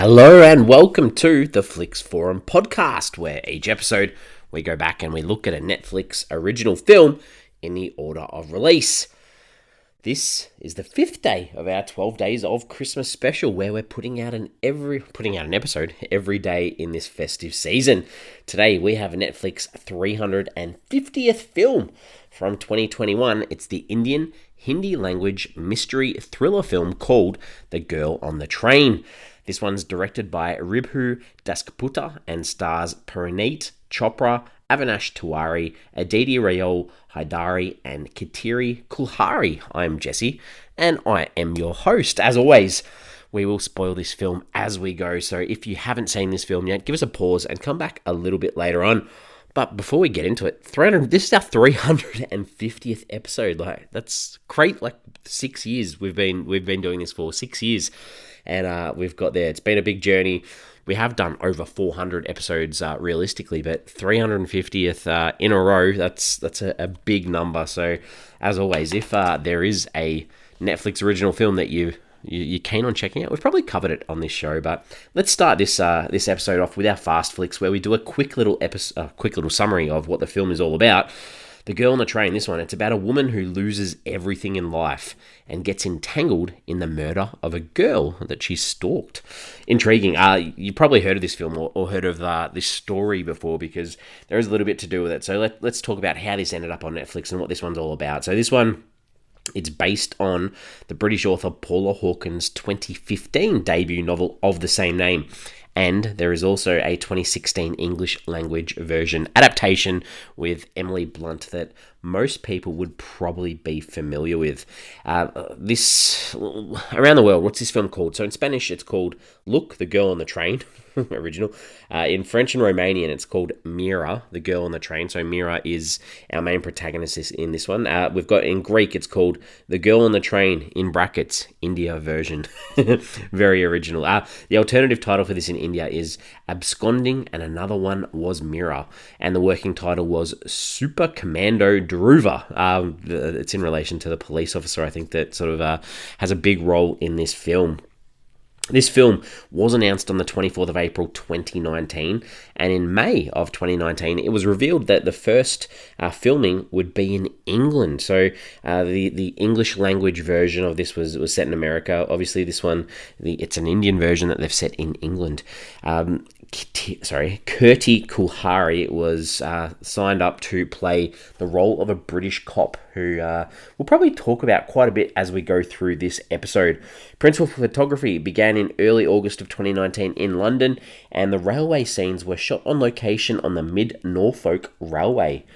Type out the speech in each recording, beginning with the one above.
Hello and welcome to the Flix Forum podcast, where each episode we go back and we look at a Netflix original film in the order of release. This is the fifth day of our 12 Days of Christmas special, where we're putting out an episode every day in this festive season. Today we have a Netflix 350th film from 2021. It's the Indian Hindi language mystery thriller film called The Girl on the Train. This one's directed by Ribhu Dasgupta and stars Parineet Chopra, Avinash Tiwari, Aditi Rayol Haidari, and Kitiri Kulhari. I'm Jesse, and I am your host. As always, we will spoil this film as we go, so if you haven't seen this film yet, give us a pause and come back a little bit later on. But before we get into it, this is our 350th episode. That's great. 6 years we've been doing this for 6 years, and we've got there. It's been a big journey. We have done over 400 episodes realistically, but 350th in a row. That's a big number. So as always, if there is a Netflix original film that you're keen on checking out, we've probably covered it on this show, but let's start this episode off with our Fast Flicks, where we do a quick little summary of what the film is all about. The Girl on the Train, this one, it's about a woman who loses everything in life and gets entangled in the murder of a girl that she stalked. Intriguing. You probably heard of this film or heard of this story before, because there is a little bit to do with it. So let's talk about how this ended up on Netflix and what this one's all about. So this one, it's based on the British author Paula Hawkins' 2015 debut novel of the same name. And there is also a 2016 English language version adaptation with Emily Blunt that most people would probably be familiar with. This, around the world, what's this film called? So in Spanish, it's called Look, the Girl on the Train, original. In French and Romanian, it's called Mira, the Girl on the Train. So Mira is our main protagonist in this one. We've got in Greek, it's called The Girl on the Train, in brackets, India version. Very original. The alternative title for this in India is Absconding, and another one was Mira. And the working title was Super Commando Dhruva. It's in relation to the police officer, I think, that sort of has a big role in this film. This film was announced on the 24th of April 2019, and in May of 2019 it was revealed that the first filming would be in England. So the English language version of this was set in America. Obviously this one, it's an Indian version that they've set in England. Kirti Kulhari was signed up to play the role of a British cop who we'll probably talk about quite a bit as we go through this episode. Principal photography began in early August of 2019 in London, and the railway scenes were shot on location on the Mid-Norfolk Railway.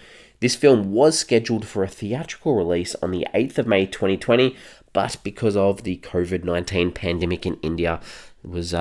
This film was scheduled for a theatrical release on the 8th of May 2020, but because of the COVID-19 pandemic in India, it was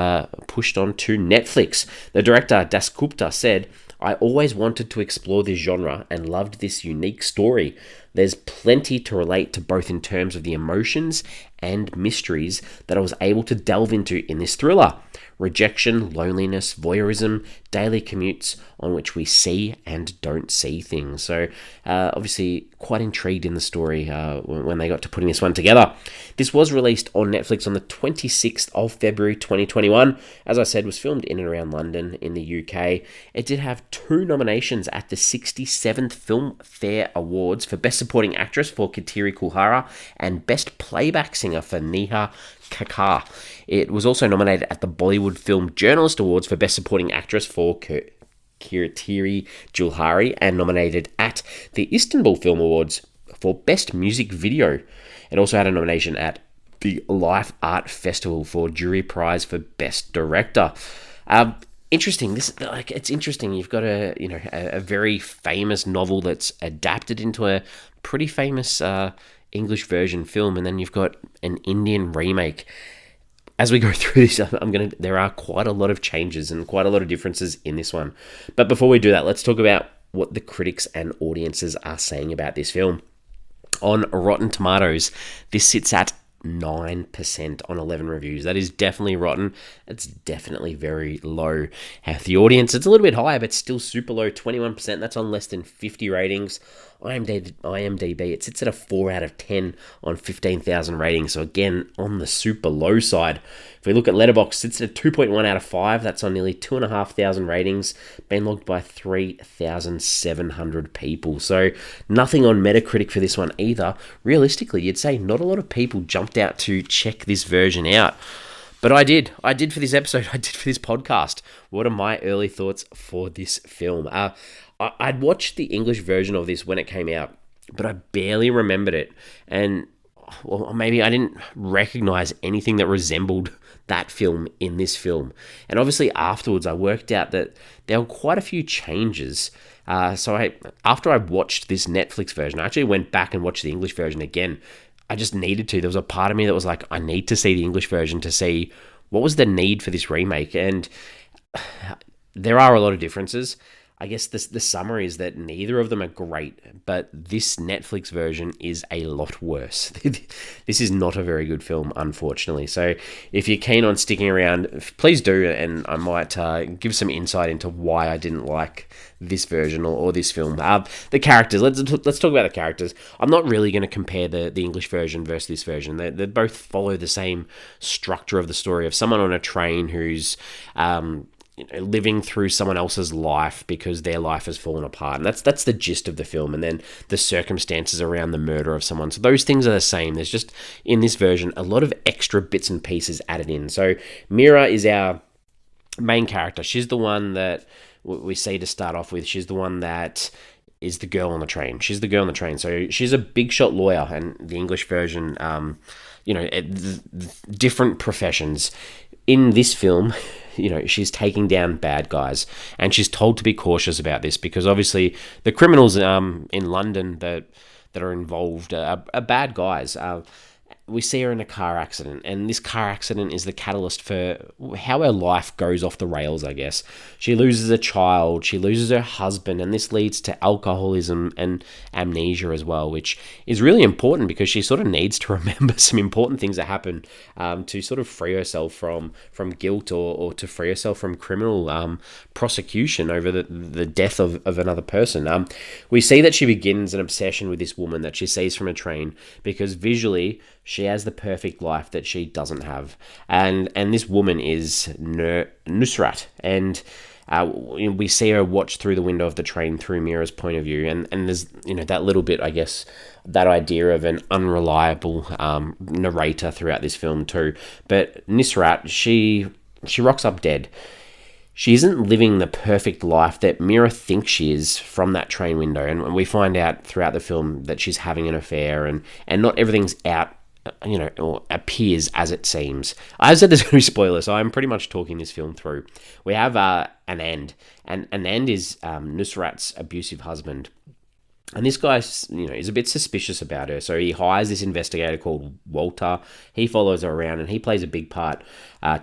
pushed on to Netflix. The director, Dasgupta, said, "I always wanted to explore this genre and loved this unique story. There's plenty to relate to, both in terms of the emotions and mysteries that I was able to delve into in this thriller. Rejection, loneliness, voyeurism, daily commutes on which we see and don't see things." So obviously quite intrigued in the story when they got to putting this one together. This was released on Netflix on the 26th of February 2021. As I said, was filmed in and around London in the UK. It did have 2 nominations at the 67th Filmfare Awards for Best Supporting Actress for Kitiri Kulhara and Best Playback Singer for Neha Kakkar. It was also nominated at the Bollywood Film Journalist Awards for Best Supporting Actress for Kitiri Kulhari, and nominated at the Istanbul Film Awards for Best Music Video. It also had a nomination at the Life Art Festival for Jury Prize for Best Director. Interesting. It's interesting. You've got a very famous novel that's adapted into a pretty famous English version film, and then you've got an Indian remake. As we go through this, there are quite a lot of changes and quite a lot of differences in this one. But before we do that, let's talk about what the critics and audiences are saying about this film. On Rotten Tomatoes, this sits at 9% on 11 reviews. That is definitely rotten. It's definitely very low. The audience, it's a little bit higher, but still super low, 21%. That's on less than 50 ratings. IMDb, it sits at a 4 out of 10 on 15,000 ratings. So again, on the super low side. If we look at Letterboxd, it sits at a 2.1 out of 5. That's on nearly 2,500 ratings, been logged by 3,700 people. So nothing on Metacritic for this one either. Realistically, you'd say not a lot of people jumped out to check this version out. But I did for this episode. I did for this podcast. What are my early thoughts for this film? I'd watched the English version of this when it came out, but I barely remembered it. And well, maybe I didn't recognize anything that resembled that film in this film. And obviously afterwards, I worked out that there were quite a few changes. So after I watched this Netflix version, I actually went back and watched the English version again. I just needed to. There was a part of me that was like, I need to see the English version to see what was the need for this remake. And there are a lot of differences. I guess the summary is that neither of them are great, but this Netflix version is a lot worse. This is not a very good film, unfortunately. So if you're keen on sticking around, please do, and I might give some insight into why I didn't like this version or this film. The characters, let's talk about the characters. I'm not really going to compare the English version versus this version. They both follow the same structure of the story of someone on a train who's living through someone else's life because their life has fallen apart. And that's the gist of the film. And then the circumstances around the murder of someone. So those things are the same. There's just, in this version, a lot of extra bits and pieces added in. So Mira is our main character. She's the one that we see to start off with. She's the one that is the girl on the train. She's the girl on the train. So she's a big shot lawyer, and the English version, different professions. In this film, she's taking down bad guys, and she's told to be cautious about this because obviously the criminals in London that are involved are bad guys. We see her in a car accident, and this car accident is the catalyst for how her life goes off the rails, I guess. She loses a child, she loses her husband, and this leads to alcoholism and amnesia as well, which is really important because she sort of needs to remember some important things that happen to sort of free herself from guilt or to free herself from criminal prosecution over the death of another person. We see that she begins an obsession with this woman that she sees from a train because visually she has the perfect life that she doesn't have. And this woman is Nusrat. And we see her watch through the window of the train through Mira's point of view. And there's, that little bit, I guess, that idea of an unreliable narrator throughout this film too. But Nusrat, she rocks up dead. She isn't living the perfect life that Mira thinks she is from that train window. And we find out throughout the film that she's having an affair and not everything's out, or appears as it seems. I said there's going to be spoilers, so I'm pretty much talking this film through. We have Anand, and Anand is Nusrat's abusive husband. And this guy, is a bit suspicious about her. So he hires this investigator called Walter. He follows her around, and he plays a big part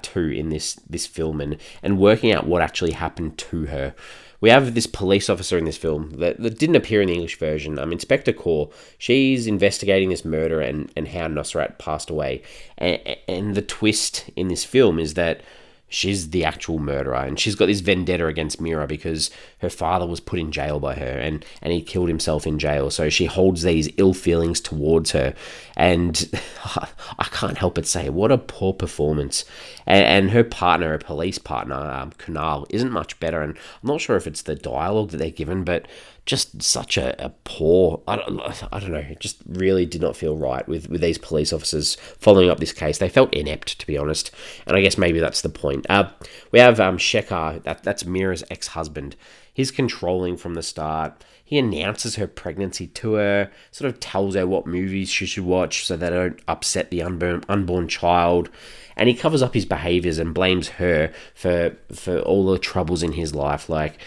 too in this film and working out what actually happened to her. We have this police officer in this film that didn't appear in the English version, Inspector Kaur. She's investigating this murder and how Nusrat passed away. And the twist in this film is that she's the actual murderer, and she's got this vendetta against Mira because her father was put in jail by her and he killed himself in jail. So she holds these ill feelings towards her, and I can't help but say, what a poor performance. And her partner, her police partner, Kunal, isn't much better, and I'm not sure if it's the dialogue that they're given, but just such a poor, I don't know, it just really did not feel right with these police officers following up this case. They felt inept, to be honest, and I guess maybe that's the point. We have Shekhar, that's Mira's ex-husband. He's controlling from the start. He announces her pregnancy to her, sort of tells her what movies she should watch so they don't upset the unborn child. And he covers up his behaviors and blames her for all the troubles in his life, like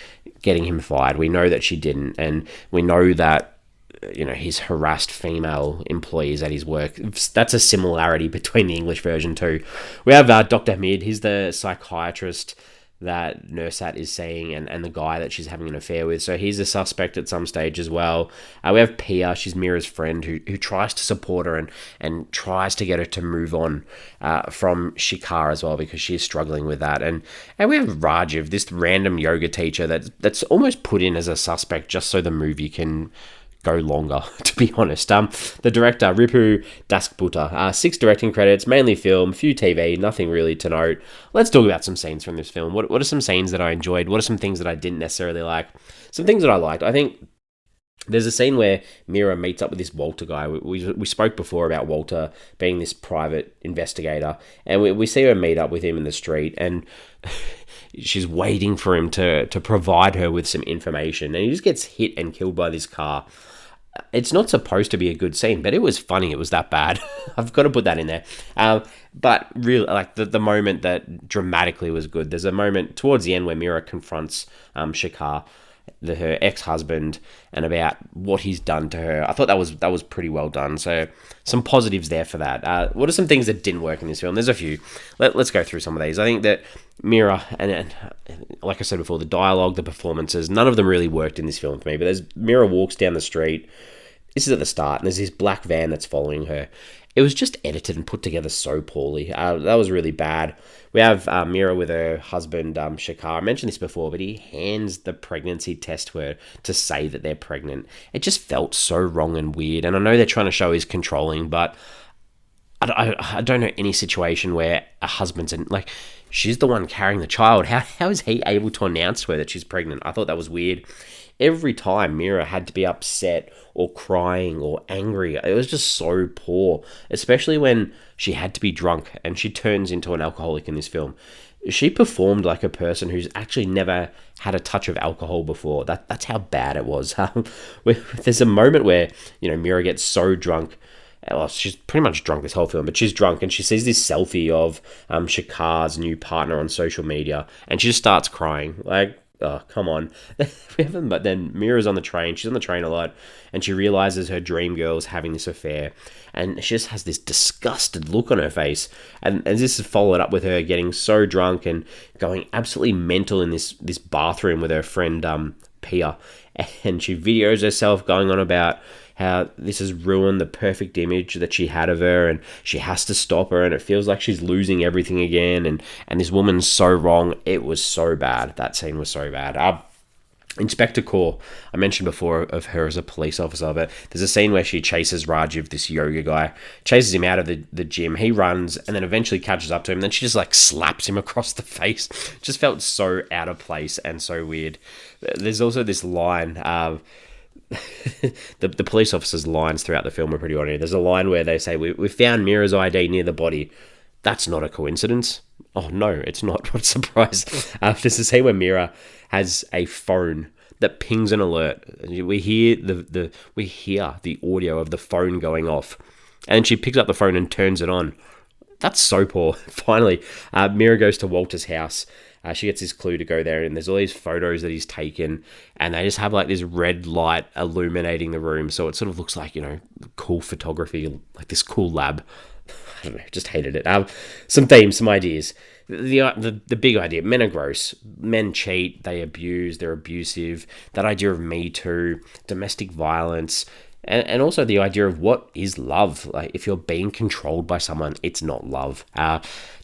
getting him fired. We know that she didn't, and we know that he's harassed female employees at his work. That's a similarity between the English version too. We have Dr. Hamid. He's the psychiatrist that Nursat is seeing, and the guy that she's having an affair with. So he's a suspect at some stage as well. We have Pia, she's Mira's friend, who tries to support her and tries to get her to move on from Shikar as well, because she is struggling with that. And we have Rajiv, this random yoga teacher that's almost put in as a suspect just so the movie can go longer, to be honest. The director, Ripu Daskputta, 6 directing credits, mainly film, few TV, nothing really to note. Let's talk about some scenes from this film. What are some scenes that I enjoyed? What are some things that I didn't necessarily like? Some things that I liked. I think there's a scene where Mira meets up with this Walter guy. We spoke before about Walter being this private investigator, and we see her meet up with him in the street, and she's waiting for him to provide her with some information, and he just gets hit and killed by this car. It's not supposed to be a good scene, but it was funny. It was that bad. I've got to put that in there. But really, like the moment that dramatically was good. There's a moment towards the end where Mira confronts Shikar, her ex-husband, and about what he's done to her. I thought that was pretty well done. So some positives there for that. What are some things that didn't work in this film? There's a few. Let's go through some of these. I think that Mira, and like I said before, the dialogue, the performances, none of them really worked in this film for me. But Mira walks down the street. This is at the start, and there's this black van that's following her. It was just edited and put together so poorly. That was really bad. We have Mira with her husband, Shikar. I mentioned this before, but he hands the pregnancy test to her to say that they're pregnant. It just felt so wrong and weird. And I know they're trying to show he's controlling, but I don't know any situation where a husband's like, she's the one carrying the child. How is he able to announce to her that she's pregnant? I thought that was weird. Every time Mira had to be upset or crying or angry, it was just so poor, especially when she had to be drunk, and she turns into an alcoholic in this film. She performed like a person who's actually never had a touch of alcohol before. That's how bad it was. There's a moment where, Mira gets so drunk. Well, she's pretty much drunk this whole film, but she's drunk, and she sees this selfie of Shikar's new partner on social media, and she just starts crying. Like, oh, come on. But then Mira's on the train. She's on the train a lot, and she realizes her dream girl's having this affair, and she just has this disgusted look on her face. And this is followed up with her getting so drunk and going absolutely mental in this bathroom with her friend Pia, and she videos herself going on about how this has ruined the perfect image that she had of her, and she has to stop her, and it feels like she's losing everything again, and this woman's so wrong. It was so bad. That scene was so bad. Inspector Kaur, I mentioned before of her as a police officer, but there's a scene where she chases Rajiv, this yoga guy, chases him out of the gym. He runs and then eventually catches up to him. Then she just slaps him across the face. Just felt so out of place and so weird. There's also this line, the police officer's lines throughout the film are pretty ordinary. There's a line where they say, we found Mira's ID near the body. That's not a coincidence. Oh no, it's not. What a surprise. There's a scene where Mira has a phone that pings an alert. We hear the audio of the phone going off, and she picks up the phone and turns it on. That's so poor. Finally, Mira goes to Walter's house. She gets this clue to go there, and there's all these photos that he's taken, and they just have this red light illuminating the room, so it sort of looks like, cool photography, like this cool lab. I don't know, just hated it. Some themes, some ideas. The big idea: men are gross, men cheat, they abuse, they're abusive. That idea of Me Too, domestic violence, and also the idea of what is love. Like, if you're being controlled by someone, it's not love.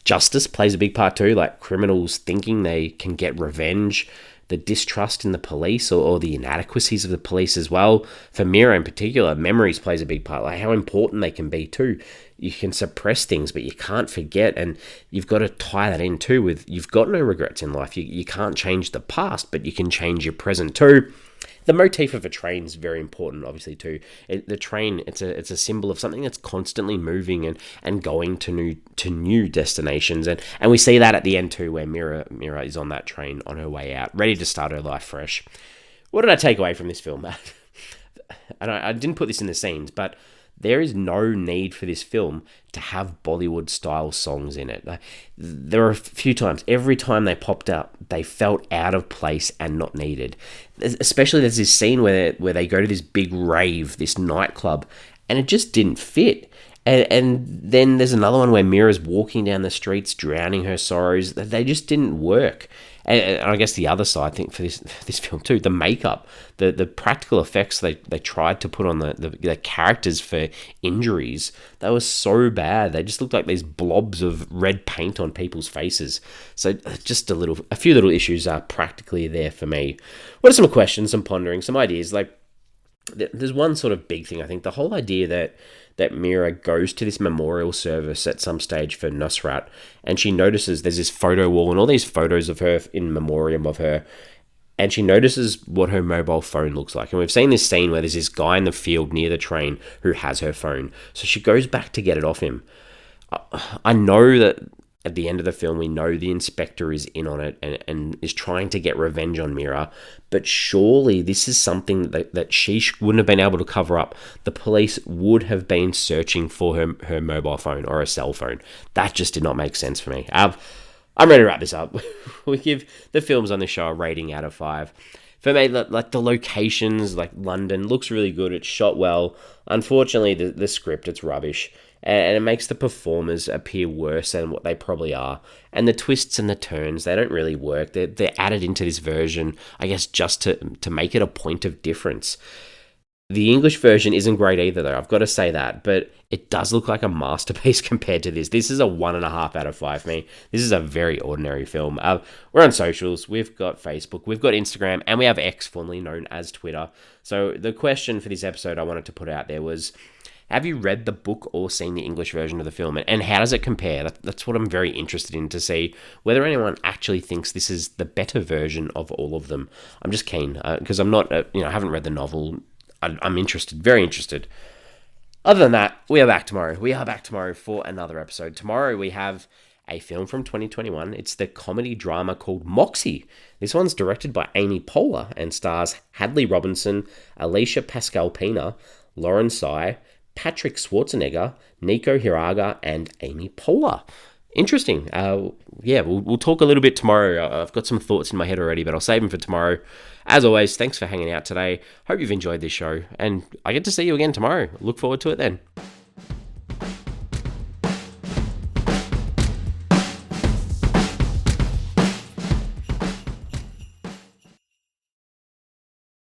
Justice plays a big part too, like criminals thinking they can get revenge, the distrust in the police or the inadequacies of the police as well. For Mira in particular, memories plays a big part, like how important they can be too. You can suppress things, but you can't forget, and you've got to tie that in too with you've got no regrets in life. You can't change the past, but you can change your present too. The motif of a train is very important, obviously, too. The train, it's a symbol of something that's constantly moving and going to new destinations. And we see that at the end, too, where Mira is on that train on her way out, ready to start her life fresh. What did I take away from this film? And I didn't put this in the scenes, but there is no need for this film to have Bollywood-style songs in it. There were a few times, every time they popped up, they felt out of place and not needed. Especially there's this scene where they go to this big rave, this nightclub, and it just didn't fit. And then there's another one where Mira's walking down the streets, drowning her sorrows. They just didn't work. And I guess the other side, I think, for this film too, the makeup, the practical effects they tried to put on the characters for injuries, they were so bad. They just looked like these blobs of red paint on people's faces. So just a few little issues are practically there for me. What are some questions, some pondering, some ideas? Like, there's one sort of big thing, I think. The whole idea that Mira goes to this memorial service at some stage for Nusrat, and she notices there's this photo wall and all these photos of her in memoriam of her, and she notices what her mobile phone looks like. And we've seen this scene where there's this guy in the field near the train who has her phone. So she goes back to get it off him. I know that at the end of the film, we know the inspector is in on it and is trying to get revenge on Mira, but surely this is something that she wouldn't have been able to cover up. The police would have been searching for her mobile phone or a cell phone. That just did not make sense for me. I'm ready to wrap this up. We give the films on the show a rating out of 5. For me, like the locations, like London, looks really good. It's shot well. Unfortunately, the script, it's rubbish. And it makes the performers appear worse than what they probably are. And the twists and the turns, they don't really work. They're added into this version, I guess, just to make it a point of difference. The English version isn't great either, though. I've got to say that. But it does look like a masterpiece compared to this. This is a 1.5 out of 5 for me. This is a very ordinary film. We're on socials. We've got Facebook. We've got Instagram. And we have X, formerly known as Twitter. So the question for this episode I wanted to put out there was, have you read the book or seen the English version of the film? And how does it compare? That's what I'm very interested in, to see whether anyone actually thinks this is the better version of all of them. I'm just keen, because I'm not, I haven't read the novel. I'm interested, very interested. Other than that, we are back tomorrow. We are back tomorrow for another episode. Tomorrow we have a film from 2021. It's the comedy drama called Moxie. This one's directed by Amy Poehler and stars Hadley Robinson, Alicia Pascal-Pina, Lauren Tsai, Patrick Schwarzenegger, Nico Hiraga, and Amy Poehler. Interesting. We'll talk a little bit tomorrow. I've got some thoughts in my head already, but I'll save them for tomorrow. As always, thanks for hanging out today. Hope you've enjoyed this show, and I get to see you again tomorrow. Look forward to it then.